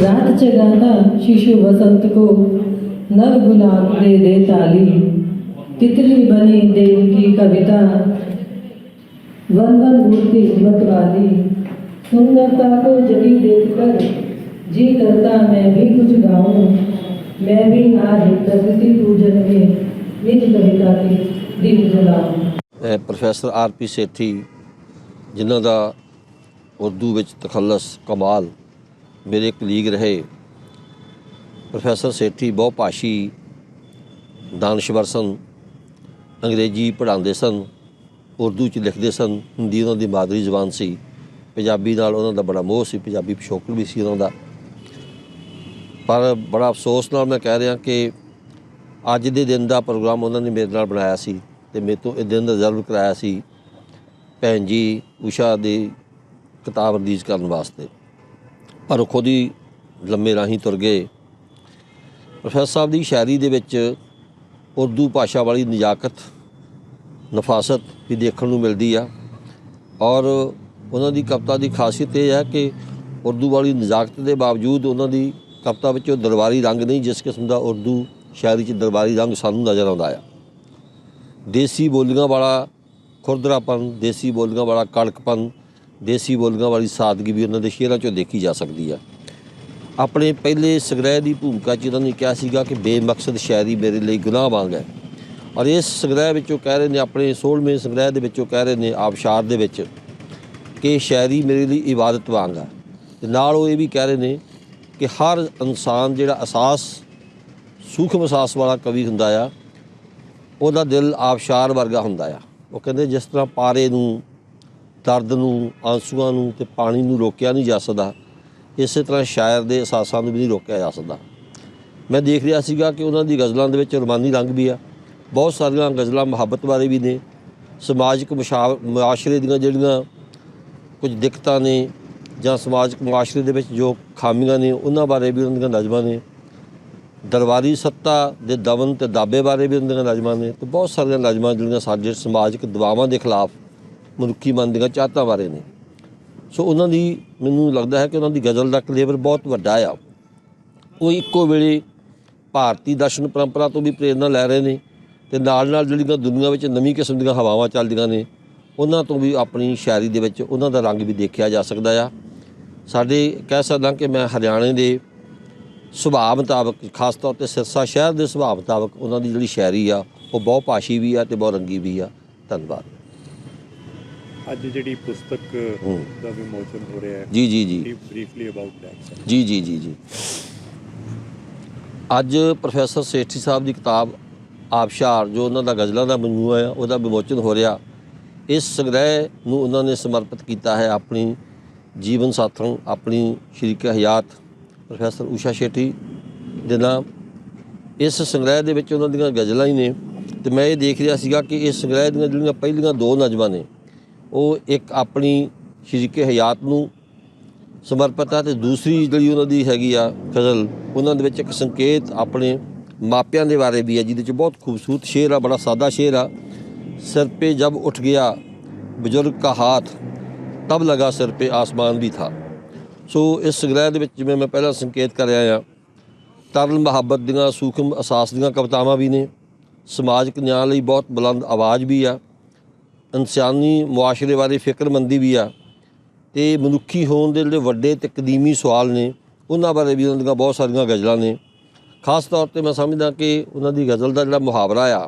रात जगाता शिशु वसंत को, नव गुलाब दे ताली। तितली बनी देव की कविता, वन वन मूर्ति हिम्मत वाली। सुंदरता को जगी देखकर जी करता मैं भी कुछ गाऊं। मैं भी आज प्रकृति पूजन में निज कविता की दीप जलाऊं। Professor RP. सेठी जिन्हों का उर्दू विच तखल्लस कमाल, मेरे कलीग रहे। प्रोफैसर सेठी बहुभाषी दानश्वर सन, अंग्रेजी पढ़ाते सन, उर्दू च लिखते सन, हिंदी उन्होंने मादरी जबान सी, पंजाबी नाल उन्हों दा बड़ा मोह सी, पंजाबी पिछोकड़ भी सी उन्हों दा। पर बड़ा अफसोस नाल मैं कह रहा कि अज दे दिन का प्रोग्राम उन्होंने मेरे नाल बनाया सी ते मेरे तो इस दिन रिजर्व कराया सी भैन जी उषा की किताब रिलीज़ करने वास्ते, पर वो खुद ही लम्बे राही तुर गए। प्रोफैसर साहब की शायरी दे विच उर्दू भाषा वाली नजाकत, नफासत भी देखने को मिलती है। और उन्होंने कविता की खासियत यह है कि उर्दू वाली नजाकत के बावजूद उन्होंने कविता में दरबारी रंग नहीं, जिस किस्म का उर्दू शायरी च दरबारी रंग सानू नज़र आता है। देसी बोलियां वाला खुरदरापन, देसी बोलियां वाला कड़कपन, देसी बोलियां वाली सादगी भी उन्होंने शेयरों चों देखी जा सकती है। अपने पहले संग्रह की भूमिका च उन्होंने कहा सीगा कि बेमकसद शायरी मेरे लिए गुनाह वांग है। और इस संग्रह विचों कह रहे हैं, अपने 16वें संग्रह के विचों कह रहे हैं आबशार दे विच कि शायरी मेरे लिए इबादत वांग है। ते नाल वो ये भी कह रहे हैं कि हर इंसान जिहड़ा अहसास सूखम अहसास वाला कवि हुंदा आ, उहदा दिल आबशार वर्गा हुंदा आ। वो कहते जिस तरह पारे नूं, दर्द नूं, आंसूआं नूं ते पानी नूं रोकिया नहीं जा सकदा, इस तरह शायर के अहसासां नूं भी नहीं रोकिया जा सकदा। मैं देख रहा सीगा कि उन्हां दी गज़लां दे विच रुमानी रंग भी आ, बहुत सारियां गज़लां मुहब्बत बारे भी ने, समाजिक मुआशरे दीयां जिहड़ियां कुछ दिक्कतां ने जां समाजिक मुआशरे दे विच जो खामियां ने उन्हां बारे भी उन्हां दीयां नज़मां ने, दरबारी सत्ता दे दमन ते दाबे बारे भी उन्हां दीयां नज़मां ने। तो बहुत सारियां नज़मां जिहड़ियां साडे समाजिक दबावां के खिलाफ मनुखी मन दीयां चाहतां बारे ने। सो उन्हां दी मैनूं लगदा है कि उन्हां दी गज़ल दा कलेवर बहुत वड्डा आ। वो इक्को वेले भारती दर्शन परंपरा तो भी प्रेरणा लै रहे हैं ते नाल नाल जिहड़ियां दुनिया विच नवीं किस्म दीयां हवावां चलदियां ने उन्हां तो भी अपनी शायरी दे विच उन्हां दा रंग भी देखा जा सकदा आ। साडे कह सकदा कि मैं हरियाणे दे सुभाव मुताबक, खास तौर पर सिरसा शहर के सुभाव मुताबक उन्हां दी जिहड़ी शायरी आ वो बहुभाषी भी आ ते बहुत रंगी भी आ। धन्यवाद। ਅੱਜ ਜਿਹੜੀ पुस्तक ਦਾ ਵਿਮੋਚਨ ਹੋ ਰਿਹਾ ਹੈ, जी जी जी ਬਰੀਫਲੀ ਅਬਾਊਟ ਦੈਟ। जी जी जी जी ਅੱਜ प्रोफैसर सेठी साहब की किताब आबशार जो उन्होंने गज़लों का मजमूआ है उसका विमोचन हो रहा। इस संग्रह नूं उन्होंने समर्पित किया है अपनी जीवन साथन, अपनी शरीक हयात प्रोफैसर उषा शेठी के नाम। इस संग्रह के विच उन्हां दीयां गज़लां ही ने। तो मैं ये देख रहा सीगा कि इस संग्रह दीयां जिहड़ियां पहलियां दो नज़मां ने वो एक अपनी शरीक हयात नूं समर्पित है, तो दूसरी जिहड़ी उन्हां दी हैगी आ गज़ल उन्हां दे विच एक संकेत अपने मापियां दे बारे भी है, जिहदे च बहुत खूबसूरत शेर आ, बड़ा सादा शेर आ। सिर पे जब उठ गया बुजुर्ग का हाथ, तब लगा सिर पे आसमान भी था। सो इस संग्रह दे विच जिवें मैं पहला संकेत कर रहा तरल मुहब्बत दीयां सूखम अहसास दीयां कवितावां भी ने, समाजिक न्याय लई बहुत बुलंद आवाज़ भी आ, इंसानी मुआशरे बारे फिक्रमंदी भी आ, ते मनुखी होण दे जिहड़े वड्डे ते कदीमी सवाल ने उन्हां बारे भी उन्हां दीयां बहुत सारियां गज़लां ने। खास तौर पर मैं समझदा कि उन्हां दी गज़ल दा जिहड़ा मुहावरा आ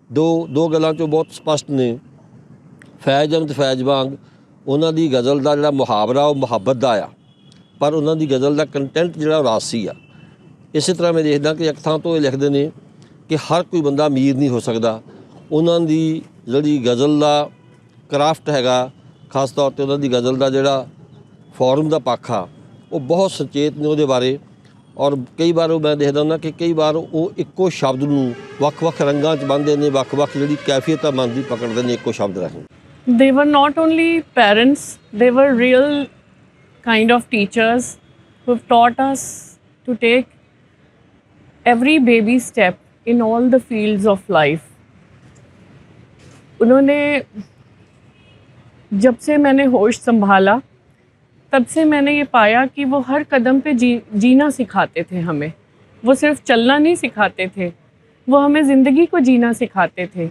दो गल्लां चों बहुत स्पष्ट ने। फैज़ अहमद फैज़ वांग उन्हां दी गज़ल दा जिहड़ा मुहावरा वो मुहब्बत दा आ, पर उन्हां दी गज़ल दा कंटेंट जिहड़ा रासी आ। इस तरह मैं देखदा कि एक थां तो ये लिखदे ने कि हर कोई बंदा अमीर नहीं हो सकदा। उन्हां दी जिहड़ी गज़ल दा क्राफ्ट हैगा, खास तौर पर उन्हां दी गज़ल दा जिहड़ा फॉर्म दा पक्ष आ वो बहुत सचेत ने उहदे बारे। और कई बार मैं देखदा हुंदा कि कई बार वो इक्को शब्द नूं ਵੱਖ-ਵੱਖ रंगां च ਬੰਨ੍ਹਦੇ ने, ਵੱਖ-ਵੱਖ जिहड़ी कैफियत मन की पकड़ते हैं इक्को शब्द राਹੀਂ। They were not only parents, they were real kind of teachers who have taught us to take every baby step in all the fields of life. उन्होंने जब से मैंने होश संभाला तब से मैंने ये पाया कि वो हर कदम पे जीना सिखाते थे हमें। वो सिर्फ चलना नहीं सिखाते थे, वो हमें ज़िंदगी को जीना सिखाते थे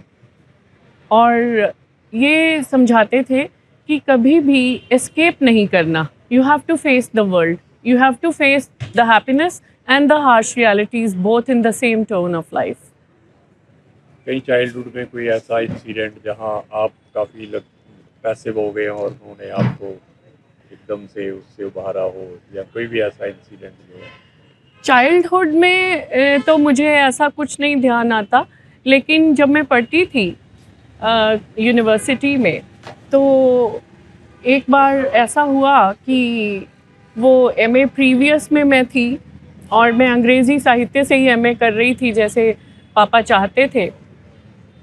और ये समझाते थे कि कभी भी एस्केप नहीं करना। You have to face the world, you have to face the happiness and the harsh realities both in the same tone of life. कहीं चाइल्डहुड में कोई ऐसा इंसिडेंट जहां आप काफ़ी पैसिव हो गए और उन्होंने आपको एकदम से उससे उबारा हो, या कोई भी ऐसा इंसिडेंट जो है? चाइल्डहुड में तो मुझे ऐसा कुछ नहीं ध्यान आता, लेकिन जब मैं पढ़ती थी यूनिवर्सिटी में, तो एक बार ऐसा हुआ कि वो एमए प्रीवियस में मैं थी और मैं अंग्रेज़ी साहित्य से ही एमए कर रही थी जैसे पापा चाहते थे।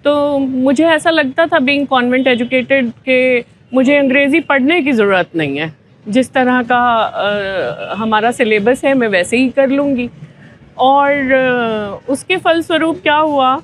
तो मुझे ऐसा लगता था बीइंग कॉन्वेंट एजुकेटेड कि मुझे अंग्रेज़ी पढ़ने की ज़रूरत नहीं है, जिस तरह का हमारा सिलेबस है मैं वैसे ही कर लूँगी। और उसके फलस्वरूप क्या हुआ,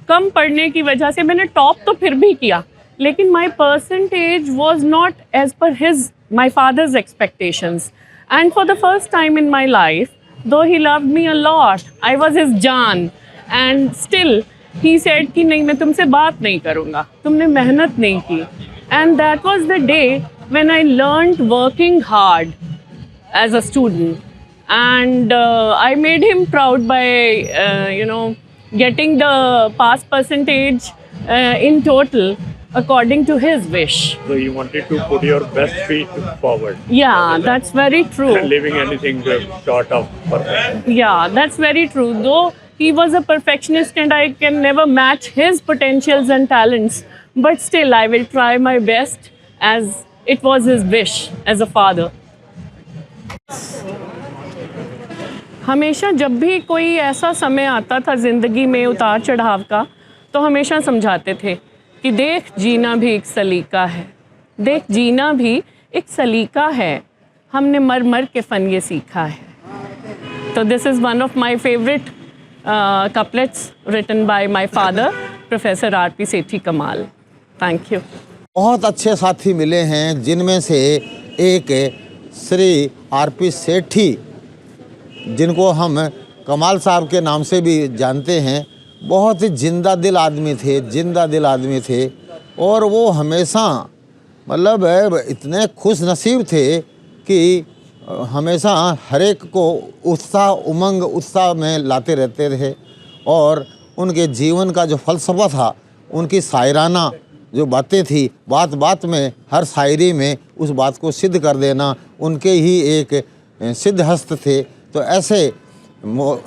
कम पढ़ने की वजह से मैंने टॉप तो फिर भी किया, लेकिन my percentage was not as per his my father's expectations. And for the first time in my life, though he loved me a lot, I was his जान, एंड स्टिल ही सेड कि नहीं, मैं तुमसे बात नहीं करूँगा, तुमने मेहनत नहीं की। And that was the day when I learned working hard as a student, and I made him proud by getting the pass percentage in total according to his wish. So you wanted to put your best feet forward. Yeah, that's very true. Leaving anything short of perfect. Yeah, that's very true. Though he was a perfectionist and I can never match his potentials and talents, but still I will try my best as it was his wish as a father. हमेशा जब भी कोई ऐसा समय आता था ज़िंदगी में उतार चढ़ाव का, तो हमेशा समझाते थे कि देख जीना भी एक सलीका है, देख जीना भी एक सलीका है, हमने मर मर के फ़न ये सीखा है। तो this is one of my favourite couplets written by my father, Professor R.P. Sethi Kamal. Thank you. बहुत अच्छे साथी मिले हैं, जिनमें से एक श्री आर.पी. सेठी, जिनको हम कमाल साहब के नाम से भी जानते हैं। बहुत ही जिंदा दिल आदमी थे और वो हमेशा मतलब इतने खुश नसीब थे कि हमेशा हर एक को उत्साह में लाते रहते थे। और उनके जीवन का जो फ़लसफ़ा था, उनकी शायराना जो बातें थी, बात बात में, हर शायरी में उस बात को सिद्ध कर देना, उनके ही एक सिद्ध हस्त थे। तो ऐसे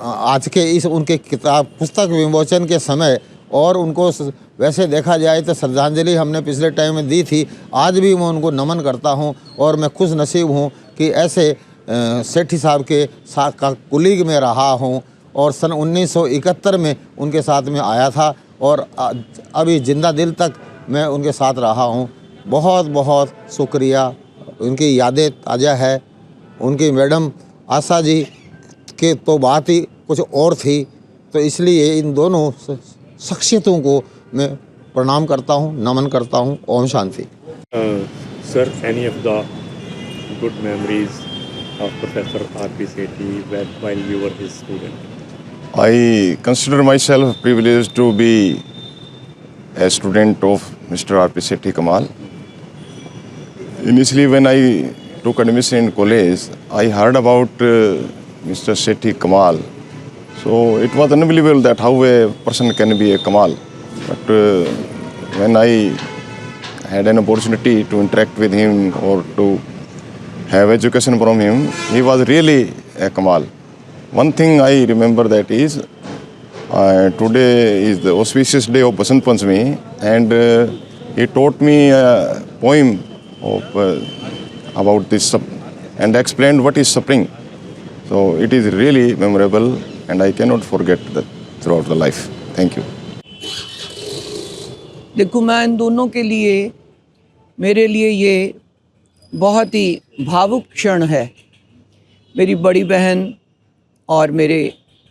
आज के इस उनके पुस्तक विमोचन के समय, और उनको वैसे देखा जाए तो श्रद्धांजलि हमने पिछले टाइम में दी थी, आज भी मैं उनको नमन करता हूं। और मैं खुश नसीब हूं कि ऐसे सेठी साहब के साथ का कुलीग में रहा हूं, और सन 1971 में उनके साथ में आया था, और अभी जिंदा दिल तक मैं उनके साथ रहा हूं। बहुत बहुत शुक्रिया। उनकी यादें ताज़ा है। उनकी मैडम आशा जी के तो बात ही कुछ और थी। तो इसलिए इन दोनों शख्सियतों को मैं प्रणाम करता हूं, नमन करता हूं। Om Shanti. Sir, any of the good memories of Professor R.P. Sethi while you were his student? I consider myself privileged to be a student of Mr. R.P. Sethi Kamal. Initially, when I took admission in college, I heard about Mr. Sethi Kamal. So it was unbelievable that how a person can be a Kamal. But when I had an opportunity to interact with him or to have education from him, he was really a Kamal. One thing I remember that is, today is the auspicious day of Basant Panchami, and he taught me a poem of, about this and explained what is suffering. So it is really memorable, and I cannot forget that throughout the life. Thank you. देखो, मैं इन दोनों के लिए, मेरे लिए ये बहुत ही भावुक क्षण है। मेरी बड़ी बहन और मेरे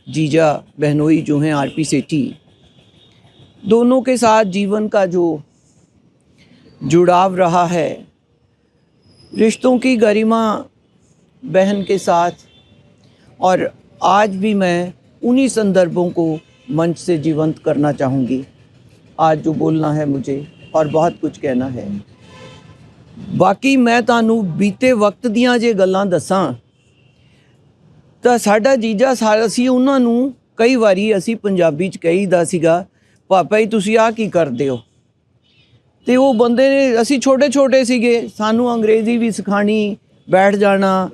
जीजा बहनोई जो हैं आर.पी. सेठी, दोनों के साथ जीवन का जो जुड़ाव रहा है, रिश्तों की गरिमा बहन के साथ, और आज भी मैं उन्हीं संदर्भों को मंच से जीवंत करना चाहूँगी। आज जो बोलना है मुझे और बहुत कुछ कहना है। बाकी मैं ਤੁਹਾਨੂੰ ਬੀਤੇ ਵਕਤ ਦੀਆਂ ਜੇ ਗੱਲਾਂ ਦੱਸਾਂ ਤਾਂ ਸਾਡਾ ਜੀਜਾ ਅਸੀਂ ਉਹਨਾਂ ਨੂੰ ਕਈ ਵਾਰੀ ਅਸੀਂ ਪੰਜਾਬੀ 'ਚ ਕਹੀਦਾ ਸੀਗਾ, ਪਾਪਾ ਜੀ ਤੁਸੀਂ ਆਹ ਕੀ ਕਰਦੇ ਹੋ। ਤੇ ਉਹ ਬੰਦੇ ਨੇ, ਅਸੀਂ ਛੋਟੇ ਛੋਟੇ ਸੀਗੇ, ਸਾਨੂੰ ਅੰਗਰੇਜ਼ੀ ਵੀ ਸਿਖਾਣੀ, ਬੈਠ ਜਾਣਾ,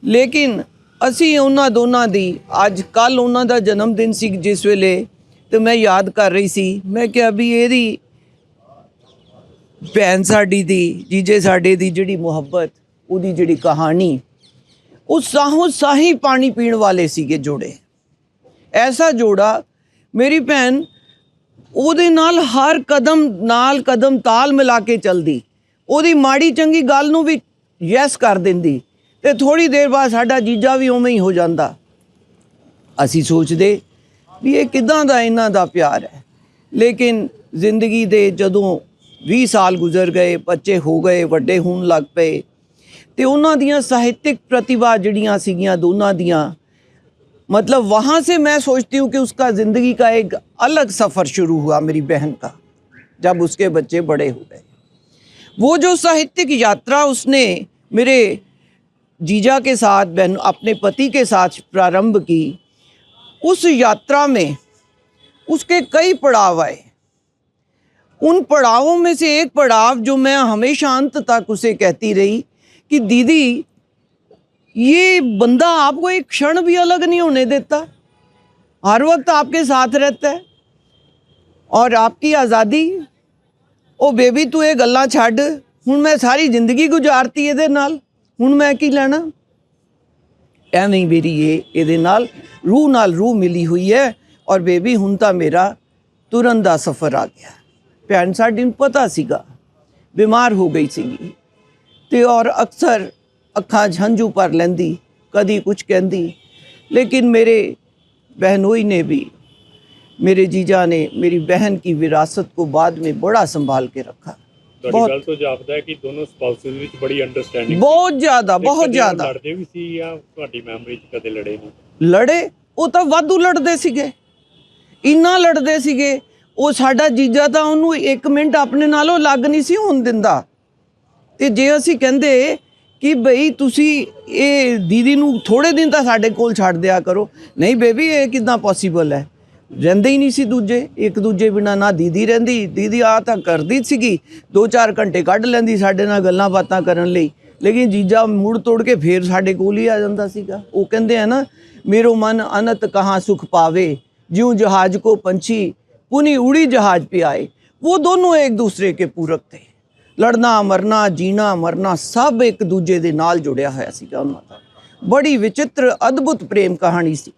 ਲੇਕਿਨ ਅਸੀਂ ਉਹਨਾਂ ਦੋਨਾਂ ਦੀ ਅੱਜ ਕੱਲ੍ਹ ਉਹਨਾਂ ਦਾ ਜਨਮ ਦਿਨ ਸੀ ਜਿਸ ਵੇਲੇ, ਤੇ ਮੈਂ ਯਾਦ ਕਰ ਰਹੀ ਸੀ, ਮੈਂ ਕਿਹਾ ਵੀ ਇਹਦੀ ਭੈਣ ਸਾਡੀ ਦੀ, ਜੀਜੇ ਸਾਡੇ ਦੀ ਜਿਹੜੀ ਮੁਹੱਬਤ, ਉਹਦੀ ਜਿਹੜੀ ਕਹਾਣੀ, ਉਹ ਸਾਹੋਂ ਸਾਹੀ ਪਾਣੀ ਪੀਣ ਵਾਲੇ ਸੀਗੇ ਜੋੜੇ। ਐਸਾ ਜੋੜਾ, ਮੇਰੀ ਭੈਣ ਉਹਦੇ ਨਾਲ ਹਰ ਕਦਮ ਨਾਲ ਕਦਮ ਤਾਲ ਮਿਲਾ ਕੇ ਚੱਲਦੀ, ਉਹਦੀ ਮਾੜੀ ਚੰਗੀ ਗੱਲ ਨੂੰ ਵੀ ਯੈਸ ਕਰ ਦਿੰਦੀ, ਤੇ ਥੋੜ੍ਹੀ ਦੇਰ ਬਾਅਦ ਸਾਡਾ ਜੀਜਾ ਵੀ ਉਵੇਂ ਹੀ ਹੋ ਜਾਂਦਾ। ਅਸੀਂ ਸੋਚਦੇ ਵੀ ਇਹ ਕਿੱਦਾਂ ਦਾ ਇਹਨਾਂ ਦਾ ਪਿਆਰ ਹੈ। ਲੇਕਿਨ ਜ਼ਿੰਦਗੀ ਦੇ ਜਦੋਂ 20 ਸਾਲ ਗੁਜ਼ਰ ਗਏ, ਬੱਚੇ ਹੋ ਗਏ, ਵੱਡੇ ਹੋਣ ਲੱਗ ਪਏ, ਤੇ ਉਹਨਾਂ ਦੀਆਂ ਸਾਹਿत्यिक प्रतिभा जड़ियाँ सीगियाँ दोनों दियाँ, मतलब वहाँ से मैं सोचती हूँ कि उसका ज़िंदगी का एक अलग सफ़र शुरू हुआ मेरी बहन का, जब उसके बच्चे बड़े हो गए। वो जो साहित्यिक यात्रा उसने मेरे जीजा के साथ, बहन अपने पति के साथ प्रारंभ की, उस यात्रा में उसके कई पड़ाव आए। उन पड़ावों में से एक पड़ाव जो मैं हमेशा अंत तक उसे कहती रही कि दीदी ये बंदा आपको एक क्षण भी अलग नहीं होने देता, हर वक्त आपके साथ रहता है, और आपकी आज़ादी, ओ बेबी तू ये गल्लां छड्ड, हुण मैं सारी जिंदगी गुजारती इहदे नाल, हुण मैं की लैना। एवें ही मेरी ये नाल रूह मिली हुई है, और बेबी हुण तां मेरा तुरन दा सफ़र आ गया। भैन साडी नूं पता सीगा बीमार हो गई सीगी, ते और अक्सर अखां झंझू भर लैंदी, कदी कुछ कहंदी, लेकिन मेरे बहनोई ने भी, मेरे जीजा ने मेरी बहन की विरासत को बाद में बड़ा संभाल के रखा। ਤੁਹਾਡੀ ਗੱਲ ਤੋਂ ਜਾਪਦਾ ਹੈ ਕਿ ਦੋਨੋਂ ਸਪਾਊਸਸ ਵਿੱਚ ਬੜੀ ਅੰਡਰਸਟੈਂਡਿੰਗ, बहुत ज़्यादा ਲੜਦੇ ਵੀ ਸੀ ਜਾਂ ਤੁਹਾਡੀ ਮੈਮਰੀ 'ਚ ਕਦੇ ਲੜੇ ਨਹੀਂ? ਲੜੇ, ਉਹ ਤਾਂ ਵਾਧੂ ਲੜਦੇ ਸੀਗੇ, ਇੰਨਾ ਲੜਦੇ ਸੀਗੇ। ਉਹ ਸਾਡਾ ਜੀਜਾ ਤਾਂ ਉਹਨੂੰ 1 ਮਿੰਟ ਆਪਣੇ ਨਾਲੋਂ ਲੱਗ ਨਹੀਂ ਸੀ ਹੋਣ ਦਿੰਦਾ। ਤੇ ਜੇ ਅਸੀਂ ਕਹਿੰਦੇ ਕਿ ਬਈ ਤੁਸੀਂ ਇਹ ਦੀਦੀ ਨੂੰ ਥੋੜ੍ਹੇ ਦਿਨ ਤਾਂ ਸਾਡੇ ਕੋਲ ਛੱਡ ਦਿਆ ਕਰੋ, ਨਹੀਂ ਬੇਬੀ ਇਹ ਕਿੱਦਾਂ ਪੋਸੀਬਲ ਹੈ। ਰਹਿੰਦੇ ਹੀ ਨਹੀਂ ਸੀ ਦੂਜੇ, ਇੱਕ ਦੂਜੇ ਬਿਨਾਂ ਨਾ ਦੀਦੀ ਰਹਿੰਦੀ, ਦੀਦੀ ਆ ਤਾਂ ਕਰਦੀ ਸੀਗੀ, 2-4 ਘੰਟੇ ਕੱਢ ਲੈਂਦੀ ਸਾਡੇ ਨਾਲ ਗੱਲਾਂ ਬਾਤਾਂ ਕਰਨ ਲਈ, ਲੇਕਿਨ ਜੀਜਾ ਮੁੜ ਤੋੜ ਕੇ ਫੇਰ ਸਾਡੇ ਕੋਲ ਹੀ ਆ ਜਾਂਦਾ ਸੀਗਾ। ਉਹ ਕਹਿੰਦੇ ਆ ਨਾ, ਮੇਰੋ ਮਨ ਅਨਤ ਕਹਾਂ ਸੁਖ ਪਾਵੇ, ਜਿਉਂ ਜਹਾਜ਼ ਕੋ ਪੰਛੀ पुनी उड़ी जहाज पे आए। वो दोनों एक दूसरे के पूरक थे, लड़ना मरना जीना मरना सब एक दूजे दे नाल जुड़िया होया सीगा उन्हां दा। बड़ी विचित्र अद्भुत प्रेम कहानी सी।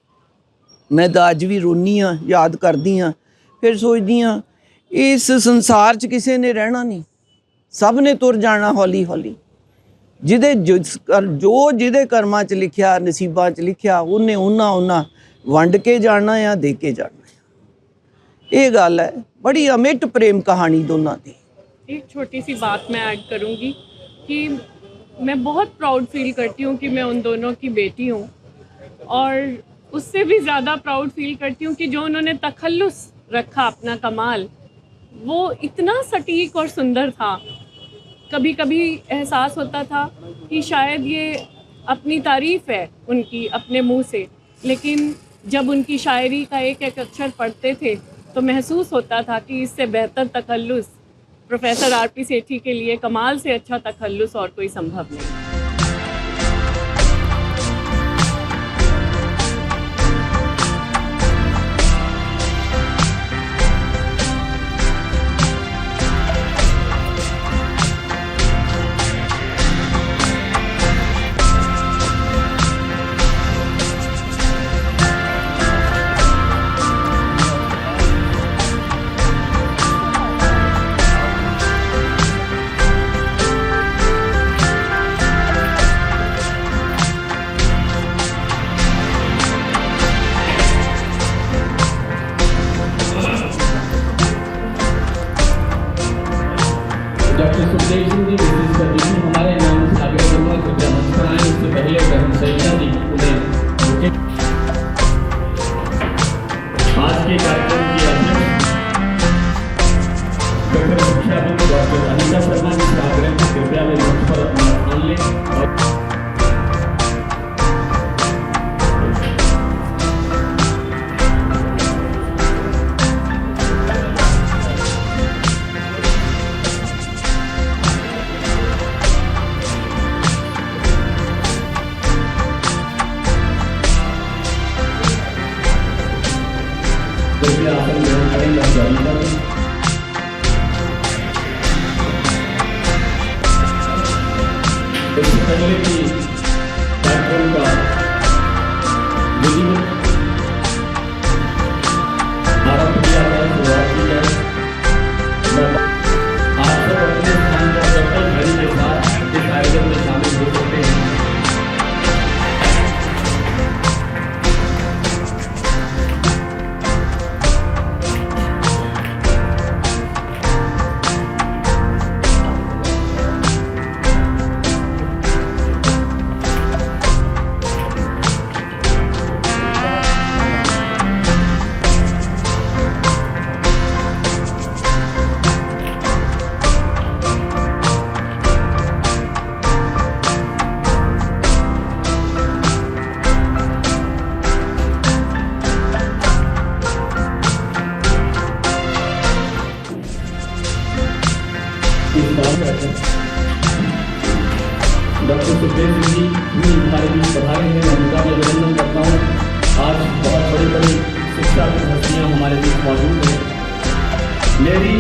मैं तो अज भी रोनी हाँ, याद करदी हाँ, फिर सोचदी हाँ इस संसार च किसी ने रहना नहीं, सब ने तुर जाना हौली हौली। जो जिहदे कर्मां च लिखिया, नसीबां च लिखिया, उन्हें उन्ना वंड के जाना या दे के जाना। ये गल है, बड़ी अमिट प्रेम कहानी दोनों की। एक छोटी सी बात मैं ऐड करूँगी कि मैं बहुत प्राउड फील करती हूँ कि मैं उन दोनों की बेटी हूँ, और उससे भी ज़्यादा प्राउड फील करती हूँ कि जो उन्होंने तखल्लुस रखा अपना कमाल, वो इतना सटीक और सुंदर था। कभी कभी एहसास होता था कि शायद ये अपनी तारीफ़ है उनकी अपने मुँह से, लेकिन जब उनकी शायरी का एक एक अक्षर पढ़ते थे तो महसूस होता था कि इससे बेहतर तखल्लुस प्रोफेसर आरपी सेठी के लिए, कमाल से अच्छा तखल्लुस और कोई संभव नहीं। कृपया आसन ग्रहण करें या ज्वाइन करें। इससे पहले कि कार्यक्रम का विधिवत आरंभ किया जाए, शुरुआत की जाए, आप सब अपने स्थान पर चप्पल घड़ी के साथ इस आयोजन में शामिल हो सकते हैं। डॉक्टर सुखदेव सिंह जी भी हमारे बीच पधारे हैं, मैं उनका भी अभिनंदन करता हूँ। आज बहुत बड़ी बड़ी शिक्षा की हस्तियाँ हमारे बीच मौजूद हैं। मेरी